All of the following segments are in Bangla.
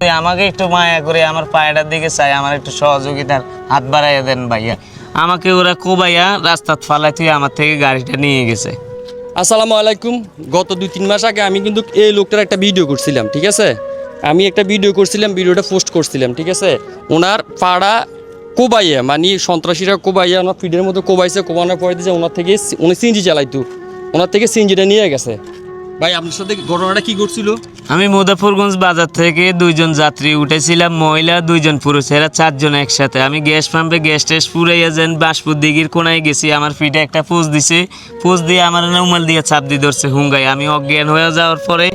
আমাকে একটু মায়া করে আমার পায়েটার দিকে চাই, আমার একটু সহযোগিতার হাত বাড়াইয়া দেন ভাইয়া। আমাকে ওরা কোবাইয়া রাস্তাত ফালাই তুই আমার থেকে গাড়িটা নিয়ে গেছে। আসসালামু আলাইকুম। গত 2-3 মাস আগে আমি কিন্তু এই লোকটার একটা ভিডিও করছিলাম, ঠিক আছে? আমি একটা ভিডিও করছিলাম, ভিডিওটা পোস্ট করছিলাম, ঠিক আছে? ওনার পাড়া কোবাইয়া, মানে সন্ত্রাসীরা কোবাইয়া ওনার ফিডের মধ্যে কোবাইছে, কোবানোর পরে দিয়েছে ওনার থেকে উনি সিএনজি চালাইতো, ওনার থেকে সিএনজিটা নিয়ে গেছে। ভাই আপনার সাথে ঘটনাটা কি করছিল? আমি মুজাফরগঞ্জ বাজার থেকে 2জন যাত্রী উঠেছিলাম, মহিলা 2জন পুরুষ, এরা 4 জন একসাথে। আমি গ্যাস পাম্পে গ্যাস টেস্ট পুরাইয়া যান বাসপুর দিঘির কোনায় গেছি। আমার ফিটে একটা পোজ দিছে, পোজ দিয়ে আমার উমাল দিয়ে চাপ দিয়ে ধরছে হুঙ্গাই। আমি অজ্ঞান হয়ে যাওয়ার পরে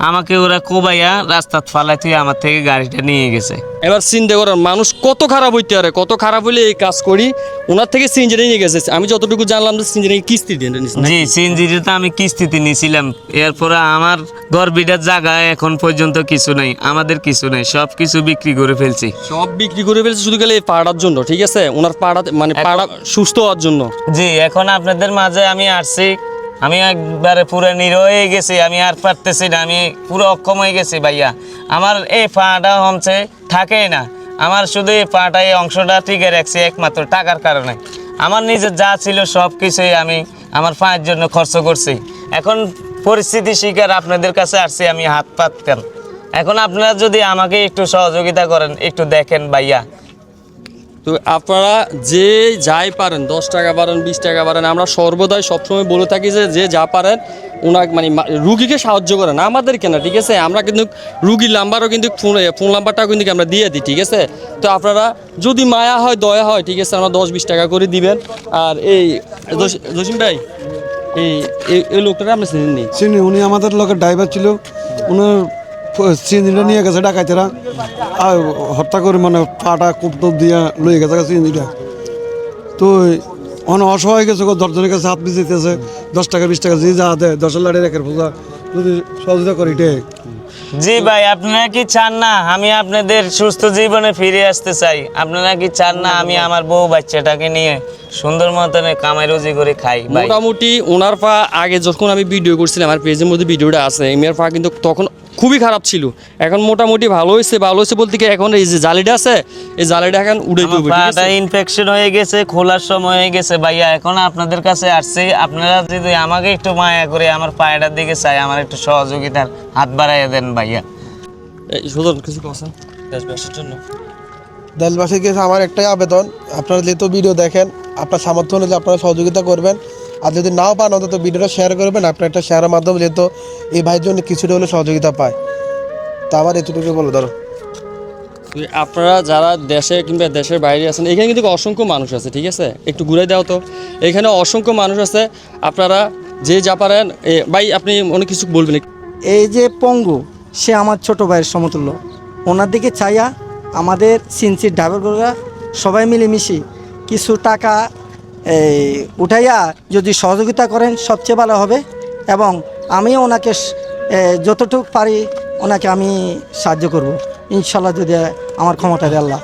আমাকে ওরা কোবাইয়া রাস্তাত ফালাই তুই আমার থেকে গাড়িটা নিয়ে গেছে। এবার চিন্তা করেন মানুষ কত খারাপ হইতে পারে, কত খারাপ হলে এই কাজ করি। ওনার থেকে সিএনজিটা নিয়ে গেছে। আমি যতটুকু জানলাম যে সিএনজি কিস্তি দিয়ে নিয়েছে। জি, সিএনজিটা আমি কিস্তিতে নিয়েছিলাম। এরপরে আমার গর্বিটার জায়গায় এখন পর্যন্ত কিছু নাই, আমাদের কিছু নাই, সব কিছু বিক্রি করে ফেলছি। সব বিক্রি করে ফেলছে শুধু গেলে এই পাড়ার জন্য, ঠিক আছে? ওনার পাড়া মানে পাড়া সুস্থ হওয়ার জন্য। জি, এখন আপনাদের মাঝে আমি আসছি, আমি একবারে পুরো নিরহ হয়ে গেছি, আমি আর পারতেছি না, আমি পুরো অক্ষম হয়ে গেছি ভাইয়া। আমার এই পাটা হচ্ছে থাকেই না, আমার শুধু এই পাটা এই অংশটা টিকে রাখছি একমাত্র টাকার কারণে। আমার নিজের যা ছিল সব কিছুই আমি আমার পায়ের জন্য খরচ করছি। এখন পরিস্থিতি শিকার আপনাদের কাছে আসছি, আমি হাত পাততাম। এখন আপনারা যদি আমাকে একটু সহযোগিতা করেন, একটু দেখেন ভাইয়া। তো আপনারা যে যাই পারেন, 10 টাকা পারেন, 20 টাকা পারেন, আমরা সর্বদাই সবসময় বলে থাকি যে যা পারেন ওনাকে মানে রুগীকে সাহায্য করেন, আমাদের কেনা, ঠিক আছে? আমরা কিন্তু রুগীর নাম্বারও কিন্তু ফোন নাম্বারটাও কিন্তু আমরা দিয়ে দিই, ঠিক আছে? তো আপনারা যদি মায়া হয়, দয়া হয়, ঠিক আছে, আমরা 10-20 টাকা করে দিবেন। আর এই জসিম ভাই, এই লোকটা আপনি চিনেন নি? চিনি, উনি আমাদের লোকের ড্রাইভার ছিল। উনার সিএনজিটা নিয়ে গেছে ডাকাইতেরা, আর হত্যা করে মানে পাটা কুপটুপ দিয়ে লয়ে গেছে সিএনজিটা। তো অনেক অসহায় গেছে, 10 জনের কাছে হাত বিজিতেছে, 10 টাকা 20 টাকা যে যা দেয়, 10 লাড়ি রেখে পূজা যদি সহযোগিতা করি এটাই। জি ভাই, আপনারা কি চান না আমি আপনাদের সুস্থ জীবনে ফিরে আসতে চাই? আপনারা কি চান না আমি আমার বউ বাচ্চাটাকে নিয়ে সুন্দর মতনে কামাই রুজি করে খাই? ভাই মোটামুটি ওনার পা আগে যখন আমি ভিডিও করছিলাম, আমার পেজের মধ্যে ভিডিওটা আছে, এমিয়ার পা কিন্তু তখন খুবই খারাপ ছিল। এখন মোটামুটি ভালো হয়েছে বলতে কি এখন এই যে জালিটা আছে, এই জালিটা এখন উড়ে যাবে। পাটা ইনফেকশন হয়ে গেছে, খোলার সময় হয়ে গেছে ভাইয়া। এখন আপনাদের কাছে আসছি, আপনারা যদি আমাকে একটু মায়া করে আমার পায়েটার দিকে চাই, আমার একটু সহযোগিতার হাত বাড়াইয়া দেন ভাইয়া। সুদন কিছু কথা দেশবাসীর জন্য। দেশবাসীর কাছে আমার একটাই আবেদন, আপনারা যেহেতু ভিডিও দেখেন, আপনার সামর্থ্য অনুযায়ী আপনারা সহযোগিতা করবেন। আর যদি নাও পান অন্তত ভিডিওটা শেয়ার করবেন। আপনার একটা শেয়ারের মাধ্যমে যেহেতু এই ভাইয়ের জন্য কিছুটা হলে সহযোগিতা পায়, তা আমার এতটুকু বলে ধরো। আপনারা যারা দেশে কিংবা দেশের বাইরে আছেন, এখানে কিন্তু অসংখ্য মানুষ আছে, ঠিক আছে? একটু ঘুরে দাও তো, এখানে অসংখ্য মানুষ আছে। আপনারা যে যা পারেন, ভাই আপনি অনেক কিছু বলবেন। এই যে পঙ্গু, সে আমার ছোট ভাইয়ের সমতুল্য। ওনার দিকে চাইয়া আমাদের সিনসির ড্রাইভাররা সবাই মিলেমিশে কিছু টাকা উঠাইয়া যদি সহযোগিতা করেন সবচেয়ে ভালো হবে। এবং আমিও ওনাকে যতটুকু পারি ওনাকে আমি সাহায্য করব ইনশাল্লাহ, যদি আমার ক্ষমতা দেয় আল্লাহ।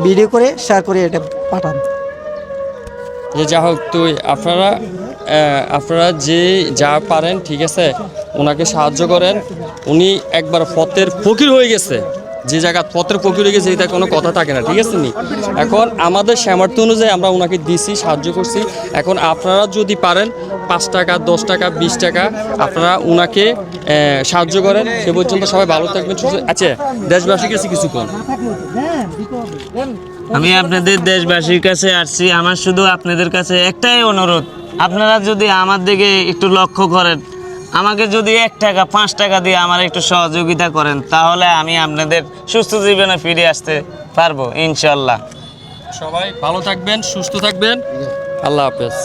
ভিডিও করে শেয়ার করে এটা পাঠান। যে যা হোক, তো আপনারা যে যা পারেন, ঠিক আছে, ওনাকে সাহায্য করেন। উনি একবার পথের ফকির হয়ে গেছে, যে জায়গা পথের ফকির হয়ে গেছে এটা কোনো কথা থাকে না, ঠিক আছে নি? এখন আমাদের সামর্থ্য অনুযায়ী আমরা ওনাকে দিছি, সাহায্য করছি। এখন আপনারা যদি পারেন 5 টাকা, 10 টাকা, 20 টাকা আপনারা ওনাকে সাহায্য করেন। সে পর্যন্ত সবাই ভালো থাকবেন। আচ্ছা, দেশবাসীর কাছে কিছু কোন? আমি আপনাদের দেশবাসীর কাছে আসছি, আমার শুধু আপনাদের কাছে একটাই অনুরোধ, আপনারা যদি আমার দিকে একটু লক্ষ্য করেন, আমাকে যদি 1 টাকা 5 টাকা দিয়ে আমার একটু সহযোগিতা করেন, তাহলে আমি আপনাদের সুস্থ জীবনে ফিরে আসতে পারবো ইনশাল্লাহ। সবাই ভালো থাকবেন, সুস্থ থাকবেন। আল্লাহ হাফেজ।